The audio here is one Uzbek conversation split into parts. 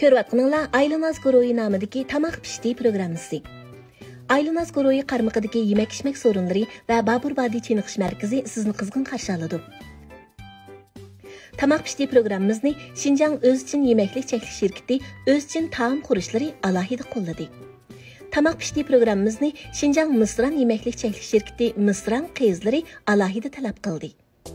Ko'rayotganinglar Aylanaz Guruhi nomidagi Tamoq pishdi programmasi. Aylanaz Guruhi qarmog'idagi yemak-ichmak so'rinlari va Baburbodiy chiniqish markazi sizni qizg'in qarshi oladi. Tamoq pishdi programmamizni Xinjiang O'zchin yemaklik cheklash shirkati O'zchin taom qurishlari alohida qo'lladi. Tamoq pishdi programmamizni Xinjiang Misran yemaklik cheklash shirkati Misran qizlari alohida talab qildi.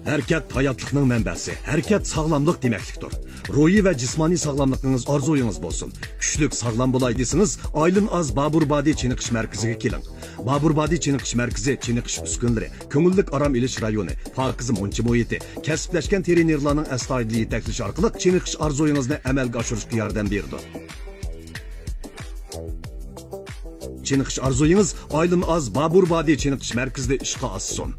Hərəkət hayatlıqның mənbəsi, hərəkət sağlamlıq deməklikdir. Ruhi və cismani sağlamlığınız arzuyunuz bolsun. Güclük sağlam bulaydısınız, Aylanaz Baburbodiy çiniqish mərkəziga keling. Baburbodiy çiniqish mərkəzi çiniqish uskunlari, ko'ngillik aram ilish rayoni, parkiz munchi muhiti, kasblashgan trenerlarning astoydil yetaklishi orqali çiniqish arzuyingizni amalga oshirishga yordam berdi. Çiniqish arzuyingiz Aylanaz Baburbodiy çiniqish mərkəzida ishga oshsin.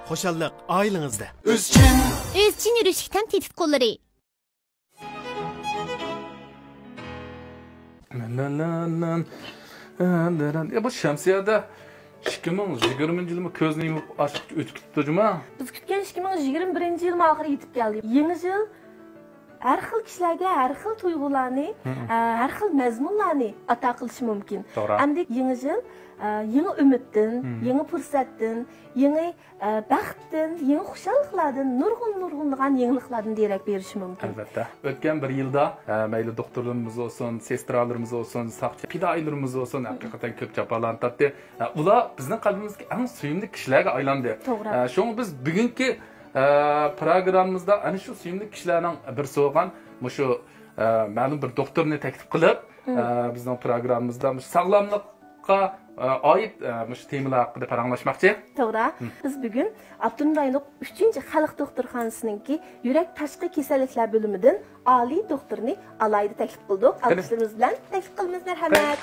Xo'shalliq oilangizda. O'zchin yurishlikdan tetik qo'llari. Ya bu şemsiyede 2020 yılımı közünü yumup açıp ötüp tutacağım. Biz kütken 2021 yılım ahırı yetip geldi. Yeni yıl her xil kişilerge her xil tuyg'ularni, her xil mazmunlarni ata qilish mumkin. Hamda yeni yıl yeni ümitdan, yeni fursatdan, yeni baxtdan, yeni xushliklardan, nurg'un yeniliklardan derak berishi mumkin. Albatta. O'tgan bir yilda mayli doktorlarimiz olsun, sestralarimiz olsun, saqchi fidoilarimiz olsun, haqiqatan ko'p jafolarni tortdi. Ular bizning qalbimizga eng suyimli kishilarga aylandi. Shunga biz bugungi programmamizda ana shu suyimli kishilarning birisi bo'lgan shu ma'lum bir doktorni taklif qilib, bizning programmamizda sog'lomlikqa oid shu temalar haqida paranglashmoqchi. To'g'ri. Biz bugun Abdunrayliq 3-xalq doktorxonasininki yurak tashqi kasalliklar bo'limidan oliy doktorni alayda taklif qildik. Alqishlarimiz bilan taklif qilamiz, marhamat.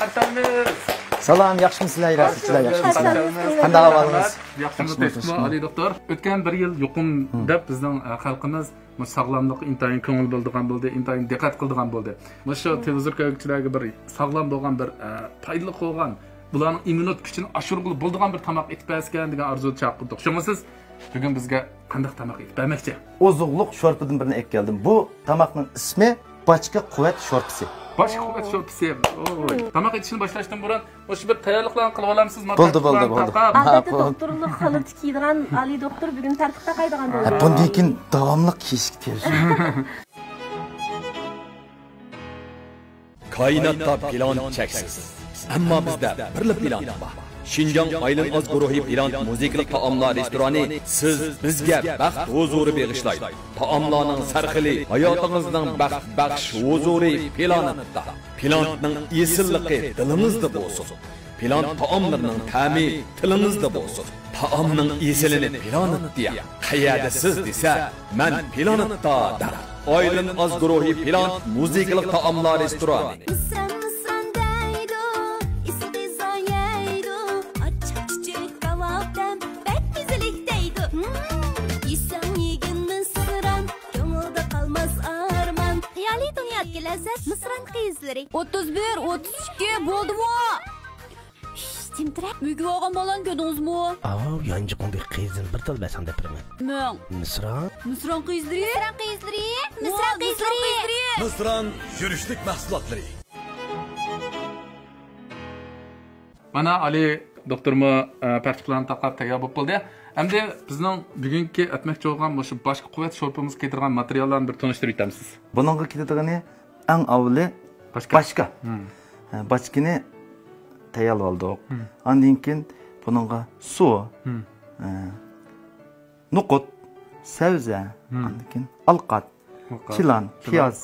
Salom, yaxshimisizlar, yaxshimisizlar, yaxshimisizlar. Qanday ahvolingiz? Yaxshimisiz, oliy doktor? O'tgan bir yil yuqum deb bizning xalqimiz sog'lomlik intayin ko'ngil bildigan bo'ldi, intayin diqqat qildigan bo'ldi. Shu televizor ko'ruvchilarga bir sog'lom bo'lgan bir foydali bo'lgan bularning immunot kuchini oshirg'ili bo'ldigan bir tamoq etib bergan degan orzuga chaqirdik. Shunga siz bugun bizga qanday tamoq etib bermoqchi? Ozuqliq sho'rpidan birini ek keldim. Bu tamoqning ismi Bochka quvvat sho'rpisi. Bochka quvvat sho'rpisi. Tamoq etishni boshlashdan burun o'sha bir tayyorliklarni qilib olamsizmi? Bo'ldi. Albatta doktorlik xalati kiydigan ali doktor bugun tartibda qaydagan bo'ldi. Bundan keyin davomli kiyishga telish. Koinotda plan cheksiz. Ammo bizda birli plan bor. Xinjiang Aylanaz Guruhi plan musiqali taomlar restorani siz bizga baxt huzuri bag'ishlaydi. Taomlarning sarxili hayotingizning baxt baxsh huzuri planida. Planning esilligi dilimizda bo'lsin. Plan taomlarning ta'mi tilingizda bo'lsin. Taomning esilini planitda qayerda siz desa, men planitda der. Aylanaz Guruhi plan musiqali taomlar restorani. Misran qizlari 31, 32 bo'ldimi? Timtirab uyga olgan bolan ko'rdingizmi? Yangi qonday qizini bir til bilsam deb turaman. Men. Misran qizlari. Misran yurishlik mahsulotlari. Mana Ali doktormu partiklarni taqab tayyor bo'lib qoldi. Endi bizning bugungi aytmoqchi bo'lgan shu boshqa quvvat sho'rpimiz keltirgan materiallarni bir tanishtirib o'tamiz. Buningga ketadigan eng avvali bochka. Bochkani tayyorlab oldik. Ondan keyin buningga suv, nuqut, sabza, ondan keyin alqat, chilan, piyoz,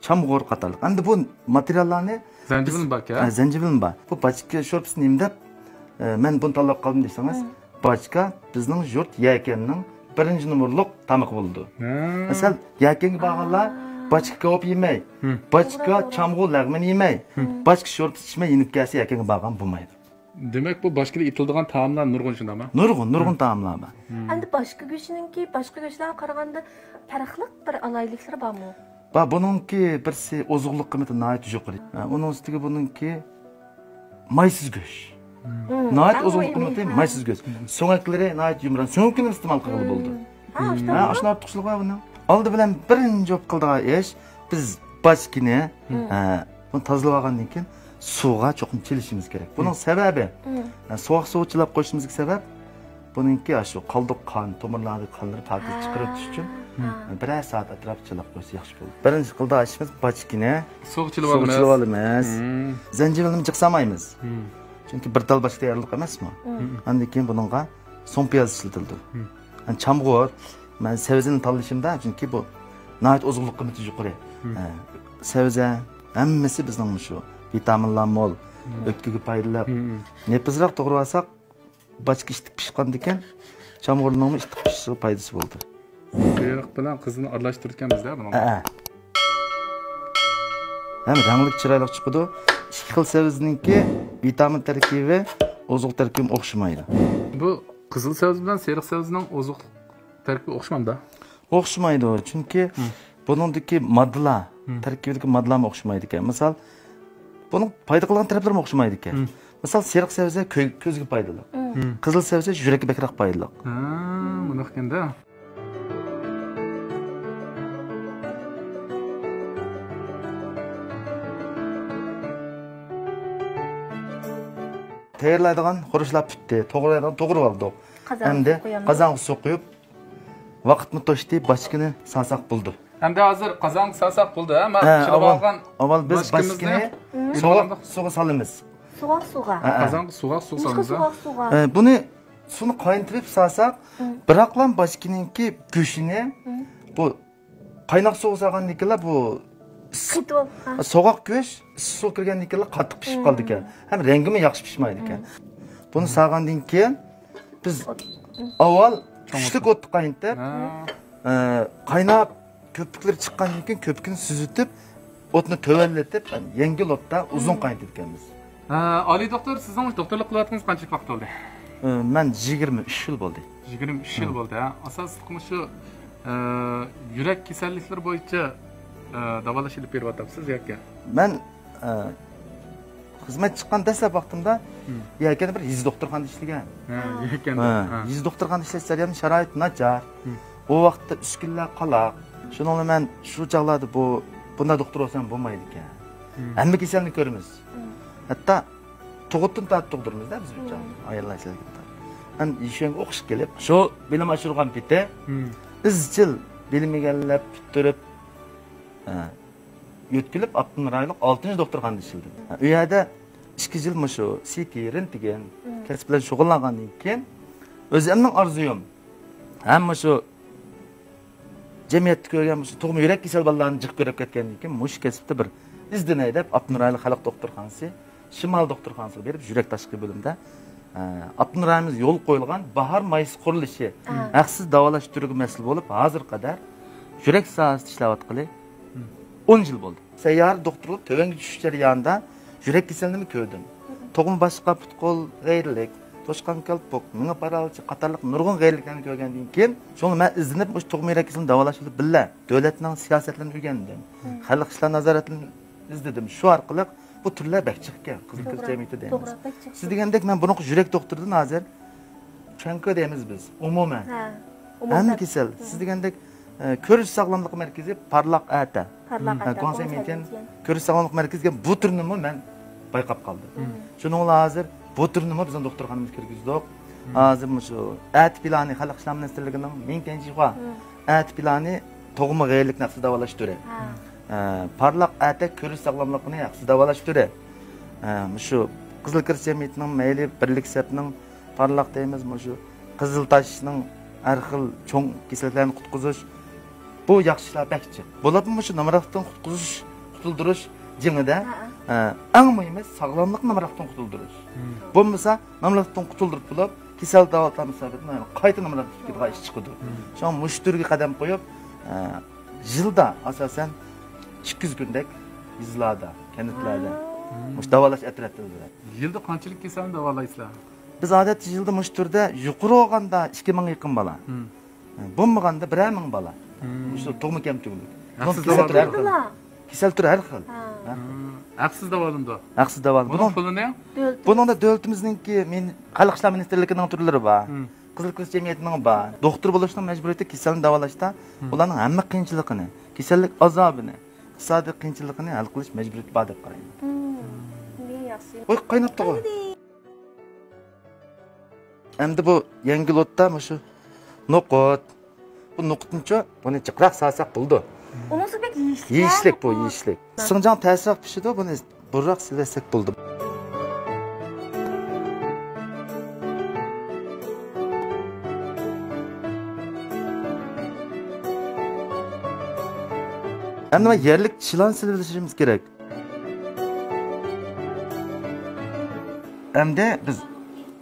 chamg'ur qatorliq. Endi bu materiallarni zanjibil bor-ku. Zanjibil bor. Bu bochka sho'rpisini imdab men buni tanlab qoldim desangiz, bochka bizning yurt yakanning birinchi numurliq tamoq bo'ldi. Masal yakanga borganlar bochka ko'p yemay, bochka chamg'ur lag'mini yemay, bochka sho'rpisi ichmay, yinib kelsa yakanga borgan bo'lmaydi. Demek bu başka itildiğin taamlar nurgun şunda mı? Nurgun taamlar var. Endi başka göçününki başka göçlerge qaraganda farqlı bir alaylıkları barmı? Bununki birisi ozuqluq qiymati nayet yuqori. Onun üstüge bununki maysiz göç. Nayet ozuqluq qiymati maysiz göç. So'ngakları nayet yumran. So'ngakini istemal qilib bo'ldi. Aşna ortiqchilik var bunun. Aldı bilen birinci job qildigan ish biz bachkini bunu tozalab olgandan keyin suvga cho'qim chelishimiz kerak. Bunun sebebi sovuq suv chilab qo'yishimizga sabab buningki shu qoldiq qon, tomirlardagi qonlarni pakiz chiqarib tush uchun birer saat atrofida chilab qo'ysa yaxshi bo'ladi. Birinchi qildigan ishimiz bachkini sovuq chilib olamiz. Zanjibilni jiqsamaymiz. Chunki bir tal bachka tayyorlik emasmi? Undan keyin buningga so'ng piyoz ishlatildi. Çamg'ur, men sebzeni tanlashimda chunki bu nayet ozuqliq qiymati yuqori. Sebze hammasi bizning shu vitaminlar mo'l, o'tkiga foydali. Nepizroq to'g'ri olsak, bachka ishtiq pishgan ekan, çamg'urning ishtiq pishishi foydasi bo'ldi. Suyuq bilan qizni aralashtirganmizda buni. Ham rangli chiroyli chiqadi. Ikki xil sebzeninki vitamin tarkibi, ozuq tarkibi o'xshamaydi. Bu qizil sebze bilan seriq sebzening ozuq tarkibi o'xshamamda? O'xshamaydi, chunki buningdagi moddalar, tarkibidagi moddalar o'xshamaydi ekan. Misol, buning foyda qilgan taraflari o'xshamaydi ekan. Misol, seriq sebze ko'zga foydali. Qizil sebze yurakka bakroq foydali. Buni ekan-da. Tayyorlaydigan xurishlar bitdi, to'g'rilaydigan to'g'ri oldik. Endi qozonga suv quyib, vaqtni to'shdi, bachkini sansaq bo'ldi. Endi hozir qozon sansaq bo'ldi, ama chilib olgan avval biz bachkini suvga solamiz. Suvga. Qozonga suv solamiz. Buni suvni qaynatib sansaq, biroqlan bachkininki go'shini bu qaynoq suv solgandan keyin bu soğuk göç, su kirgen dikkat qattiq pişip kaldı ekan. Hem rengi mi yaxshi pişmaydi ekan. Bunu sağgandan keyin biz avval kuchli o't qaynatib, qaynab köpükleri chiqqandan keyin köpükni süzütüp, o'tni tövelletib, yengil o'tda uzun qaynatib ekanmiz. Ali doktor, sizning doktorlik qilayotganingiz qancha vaqt bo'ldi? Men 23 yil bo'ldi. 23 yil bo'ldi, ha. Asosiy shu yurak kasalliklari bo'yicha davolash ilib beryapsiz yoki? Men xizmat chiqqan dastlab vaqtimda yakanda bir 100 doktorxonada ishlagan. Yakanda. 100 doktorxonada ishlashsa ham sharoit nachar. O vaqtda uskunlar qaloq. Shuning men shu chaqlarda bunda doktor bo'lsam bo'lmaydi ekan. Hamma kasallikni ko'ramiz. Hatto tug'utdan tortib tug'dirmizda biz uchun ayollarga. Men ishga o'qish kelib, shu bilim oshirgan bitta izchil bilim egallab bitirib yo'tkilib Abdunrayliq 6-cı doktorxonada ishladim. U yerda 2 yil shu CT rentgen kasb bilan shug'ullangandan keyin o'zimning orzuyim hamma shu jamiyatda ko'rgan shu tug'ma yurak kasal bolalarni jiq ko'rib ketgandan keyin mush kasbda bir izdanay deb Abdunrayliq xalq doktorxonasi, Shimol doktorxonasiga berib yurak tashqi bo'limda Abdunrayimiz yo'l qo'yilgan bahor maysi qurilishi haqsiz davolash turiga mas'ul bo'lib, hozir qadar yurak sohasida ishlayotqili 10 yıl oldu. Seyyar doktorluk tövenge düşüş jarayonida yurak kasalligini ko'rdim. Tug'ma boshqa putkol g'ayrilik, to'shqan kalpok, mina paralchi qatorliq nurg'un g'ayriliklarni ko'rgandan keyin, so'ng men izlanib o'sha tug'ma yurak kasalligini davolashni billa davlatning siyosatlarini o'rgandim. Xalq ishlar nazoratini izladim. Shu orqali bu turlar bakchiqga qizil ko'z jamiyati deymiz. Siz degandek men buni yurak doktoridan hozir chanko deymiz biz. Umuman. Hamma kasal. Siz degandek ko'rish sog'lomlik markazi Parlaq ata. Konsementin ko'rish sog'lomlik markaziga bu turni men bayqab qoldim. Shuning uchun hozir bu turni bizning doktorxonamizga kirgizdik. Hozir shu at plani xalq ishlar ministrligining 1000-chi at plani tug'ma g'ayrilikni haqida davolash turi. Parlaq ata ko'rish sog'lomligini haqida davolash turi. Shu qizil kirish jamiyatining mayli birlik sapning Parlaq deymiz, shu qizil tashning har xil cho'ng kasalliklarni qutqizish bu yaxshi ishlar bakchi. Bo'ladi shu namratdan qutuldirish jingida eng muhimi sog'lomlik namratdan qutuldirish. Bo'lmasa namratdan qutuldirib bo'lib, kasal davolatlar sababini qayta namratga ish chiqadi. Shu mushturga qadam qo'yib, yilda asosan 200 kundek yizlarda, kentlarda Davalash atrofida o'zgaradi. Yilda qanchalik kasalni davolaysizlar? Biz odatda yilda mush turda yuqori olganda 2000 yaqin bola. Bo'lmaganda 1000 bola. Shu tug'ma kamchilik. Kasal turi har xil. Haqsiz davolandi. Haqsiz davolandi. Buning pulini? Buningda davlatimizningki men xalq ishlar ministrligining turlari bor. Qizil ko'z jamiyatining bor. Doktor bo'lishning majburiyati kasalni davolashda ularning hamma qiyinchiligini, kasallik azobini, iqtisodiy qiyinchiligini hal qilish majburiyati bor deb qarayman. Oy qaynab turgan. Endi bu yangi lotda shu noqot. Bu noqotincha buni chiqroq salsak bo'ldi. Unisi bek yeyishlik. Yeyishlik bu, yeyishlik. Sinjang ta'sirroq pishidi, buni burroq silvasak bo'ldi. Endi yerlik chilon silvilishimiz kerak. Endi biz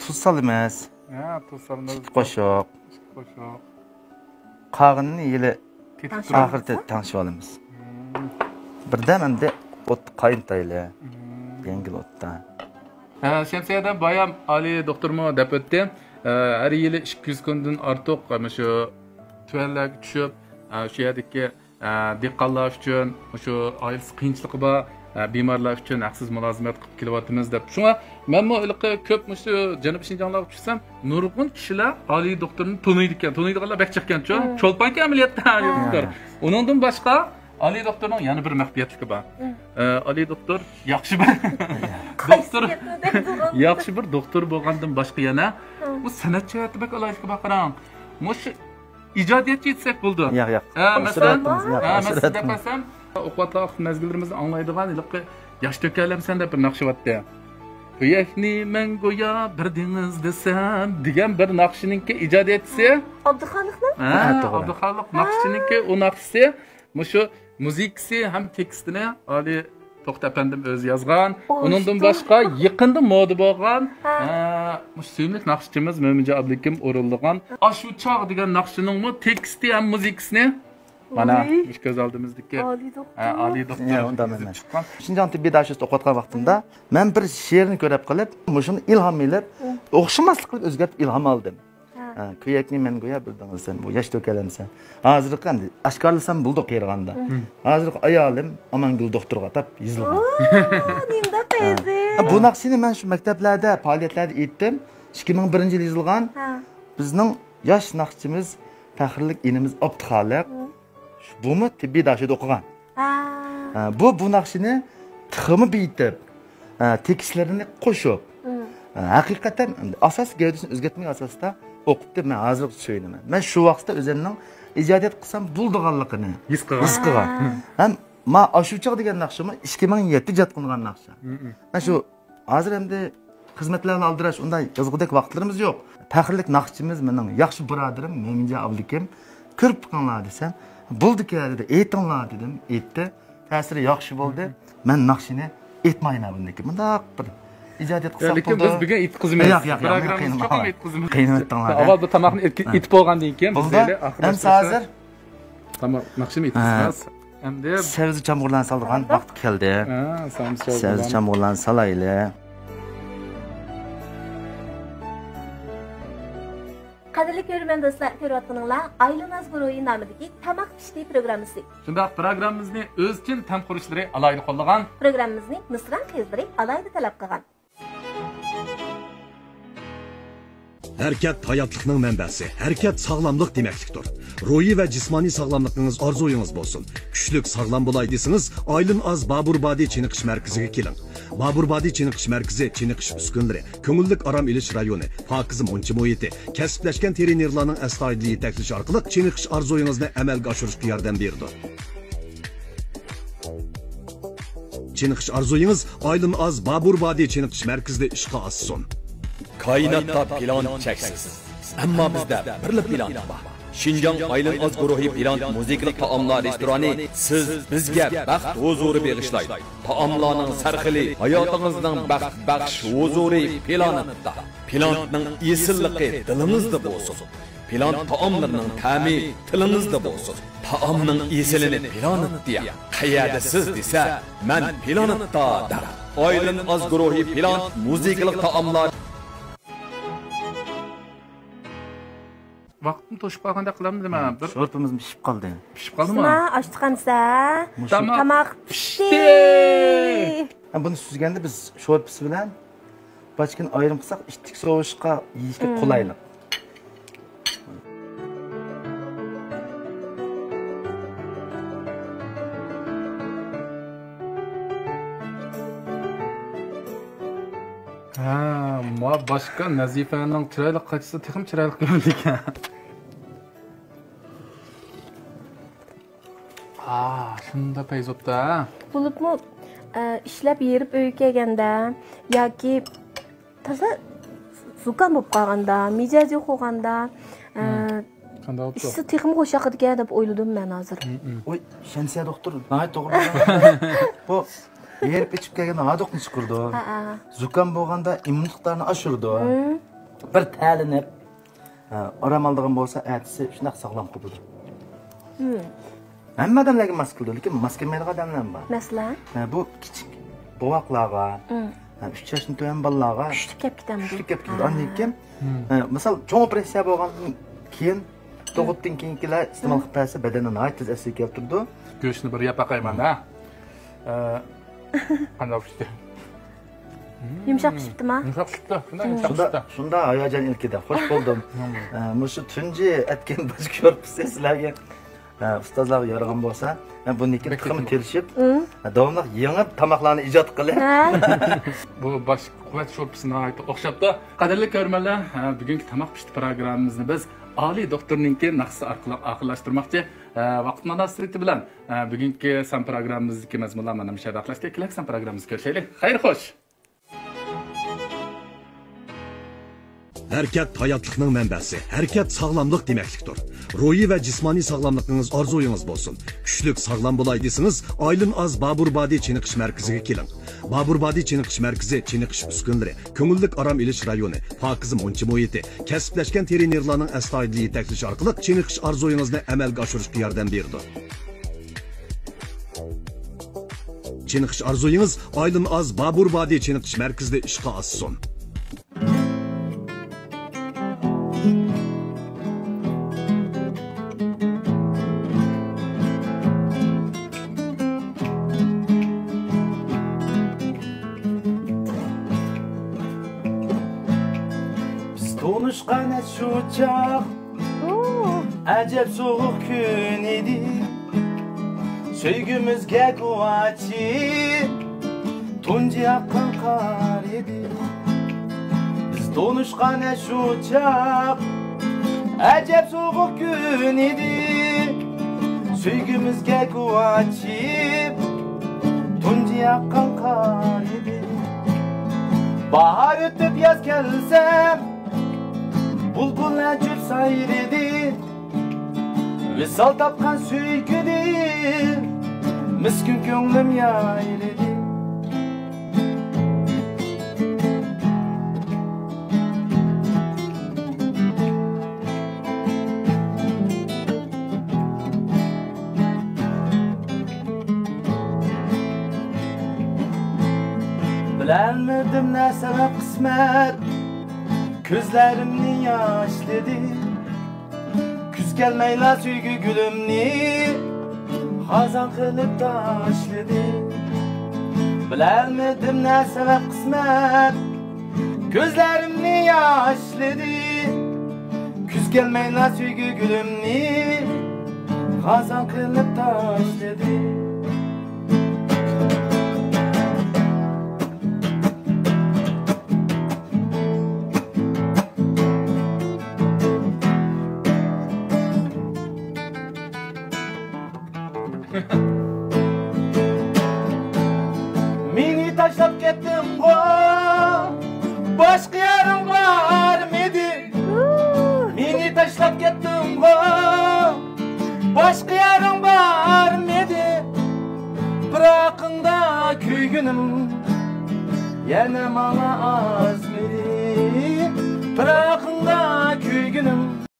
tuz solamiz. Ha, tuz solamiz. Qo'shoq. Qo'shoq. Qag'inni yili oxirida tanishib olamiz. Birdan endi o't qayintayli. Yangi otda. Shamsiyada bayam Ali doktormo deb o'tdi. Har yili 200 kundan ortiq mana shu tuvanlar tushib, shu yerdagi dehqonlar uchun, shu oilasi qiyinchiligi bor bemorlar uchun haqsiz mulozimat qilib kelyapmiz deb. Shunga men ko'p shu Janubiy Shinjonglarga tushsam, nurg'un kishilar Ali doktorni taniydiganlar bak chiqqan-ku. Cho'lponki amaliyotda Ali doktor. Uningdan boshqa Ali doktorning yana bir maxfiyatligi bor. Ali doktor yaxshi bir doktor. Yaxshi bir doktor bo'lgandan boshqa yana bu san'at hayoti bak alohida baqarang. Mush ijodiyatchi etsak bo'ldi. Yo'q. Masalan, desam, o'qiyotgan mezgillarimizni anglaydigan ilqi yosh to'kalamsan deb bir naqshyapti. Kuyakni men go'yo bir dengiz desam degan bir naqshininki ijodiyatchisi Abduxoliqmi? Abduxoliq naqshininki u naqshi mushu muzikasi ham tekstini Ali To'xta apandim o'zi yozgan. Uningdan boshqa yaqinda moda bo'lgan suyimli naqshchimiz Mo'minjon Abdukim o'rinlagan Ashu chog' degan naqshining teksti ham muzikasini mana ko'z oldimizdagi Ali doktor undan men chiqqan. Shinjong tibbiy darsida o'qiyotgan vaqtimda men bir she'rni ko'rib qolib, shuni ilhom elib, o'xshamaslik qilib o'zgartib ilhom oldim. Kuyakni men go'yo bildiңizsan, bu yosh to'kalamsan. Hozir qanday oshkorlasam bo'ldi qeyrganda. Hozir ayolim Amangul doktorga atab yozilgan. Nimda tezi. Bu naqshini men shu maktablarda, faoliyatlarda aytdim. 2001-yil yozilgan. Bizning yosh naqshchimiz, faxrlik inimiz Abduxoliq. Bumi tibbiy darsida o'qigan. Bu naqshini tiximi bitib, tekshlarini qo'shib, haqiqatan asos gavdasini o'zgartmay asosda o'qitdi. Men hozir tushunaman. Men shu vaqtda o'zimning ijodiyat qilsam bo'ldiganligini his qilgan. Ham ma ashuchoq degan naqshimi 2007 ijod qilingan naqsha. Men shu hozir endi xizmatlarni aldirash unday yozg'udek vaqtlarimiz yo'q. Faxrlik naqshchimiz mening yaxshi birodarim Mo'minjon Abdukim ko'rib qolganlar desam, bo'ldi-ku dedi, aytinglar dedim, aytdi. Ta'siri yaxshi bo'ldi. Men naqshini aytmayman bundaki. Bundaq bir ijodiyat qilsak bo'ldi. Lekin biz bugun aytqizmaymiz. Programmamiz cho'qim aytqizmaymiz. Qiynatdinglar. Avval bu tomoqni aytib bo'lgandan keyin bizlar endi hozir tomoq naqshini aytqizamiz. Endi Sevzi chamg'urlarni soldirgan vaqt keldi. Sevzi chamg'urlarni solayli. Qadrli ko'rman do'stlar, ko'rayotganinglar Aylanaz guruhi nomidagi Tamoq pishdi programmasi. Shunday programmamizni o'z uchun tam qurishlari alohida qo'llagan. Programmamizni Misran qizlari alohida talab qilgan. Hərəkət həyatlıqның mənbəsi, hərəkət sağlamlıq deməklikdir. Ruhi və cismani sağlamlığınız arzuyunuz bolsun. Güclük sağlam bulaydısınız, Aylin Az Baburbadi Çiniqiş mərkəziga kelin. Baburbadi Çiniqiş mərkəzi Çiniqiş üskünləri, köngüllük aram iliş rayonu, pakiz munchi muhiti, kəsbləşkən trenerlarning astoydili yetaklishi orqali Çiniqiş arzuyunuzni amalga oshirishga yordam berdi. Çiniqiş arzuyunuz Aylin Az Baburbadi Çiniqiş mərkəzida ishga ossin. Kainatda plan cheksiz. Ammo bizda bir plan bor. Shinjong Aylin Az guruhi plan musiqalik taomlar restorani siz bizga baxt huzuri bag'ishlaydi. Taomlarning sarxili hayotingizning baxt baxsh huzuri planida. Planning esilligi dilingizda bo'lsin. Plan taomlarning ta'mi tilingizda bo'lsin. Taomning esilini planit deya qayerda siz desa, men planitda der. Aylin az guruhi plan musiqilik taomlar. Vaqtni to'shib qolganda qilamiz nima? Bir Sho'rpimiz pishib qoldi. pishib qoldimi? Sima ochtiqansa. Tamoq pishdi. Buni suzganda biz sho'rpisi bilan bachkani ayrim qilsak, ittik sovushqa yeyishga qulaylik. Ha, ma boshqa Nazifaning chiroyli qachisi texim chiroyli ko'rindi ekan. Shunda payzobda. Bo'libmi ishlab yerib uy kelganda yoki toza zukam bo'lib qolganda, mijoz yo'q bo'lganda, qanday bo'ldi? ishni texim qo'shaqdiga deb o'yladim men hozir. Oy, Shansiya doktor, nima to'g'ri. Bu yerib ichib kelganda adoqni chiqirdi. Zukam bo'lganda immunitetlarni oshirdi. Bir ta'linib, oramaldigan bo'lsa, atisi shunaq sog'lom qildi. Hamma odamlarga mas qildi, lekin mas kelmaydigan odamlar bor. Masalan, Bu kichik bovoqlarga, 3 yoshdan to'g'an bolalarga kuchli kelib ketadi. kuchli kelib ketadi. Ondan keyin, misol, cho'ng operatsiya bo'lgandan keyin tug'utdan keyingilar iste'mol qilib bersa, badanni nihoyat tez asliga keltirdi. Go'shtni bir yap baqayman-da. Qanday pishdi? Yumshoq pishibdimi? Yumshoq pishdi. Shunda hayajon ilkida xush bo'ldim. Mushu tunji aytgan boshqa sho'rpisi sizlarga ustozlarga yaragan bo'lsa, buniki tuxumi kelishib, davomli yangi tamoqlarni ijod qilib. Bu bosh quvvat sho'rpisini o'xshabdi. Qadrli ko'rmanlar, bugungi tamoq pishdi programmamizni biz oliy doktorninki naqsi orqali oxirlashtirmoqchi. Vaqt munosabati bilan bugungi san programmamizdagi mazmunlar mana shu vaqtlarda kelak san programmamizni ko'rishaylik. Xayr xo'sh. Hərəkət həyatlıqның mənbəsi, hərəkət sağlamlıq deməklikdir. Ruhi və cismani sağlamlığınız arzuyunuz bolsun. Güclük sağlam bulaydısınız, Aylin Az Baburbadi Çiniqiş mərkəziga kelin. Baburbadi Çiniqiş mərkəzi Çiniqiş uskunları, köngüllük aram ilish rayoni, pokiz munchi muhiti, kasbləşkən trenerlarning astoydil yetaklishi orqali Çiniqiş arzuyingizni amalga oshirishga yordam berdi. Çiniqiş arzuyingiz Aylin Az Baburbadi Çiniqiş mərkəzida ishga ossin. Konuşkan şu çağ, acep soğuk gün idi. Söygümüzge kuvveti, tunci akkan kar idi. Biz konuşkan şu çağ, acep soğuk gün idi. Söygümüzge kuvveti, tunci akkan kar idi. Bahar ötüp yaz gelsem, bulbullar cüp sayredi, visal tapkan süyküdür, miskün könglim yayredi. Bilenmedim ne sebep kısmet, gözlerimni yaşladı. Küz gelmeyla süygü gülümni hazan kılıp taşladı. Bilemedim ne sebep kısmet, gözlerimni yaşladı. Küz gelmeyla süygü gülümni hazan kılıp taşladı. Meni taşlap kettim o, başka yarım var mıydı? Meni taşlap kettim o, başka yarım var mıydı? Bırakın da köygünüm, yana bana az mıydı?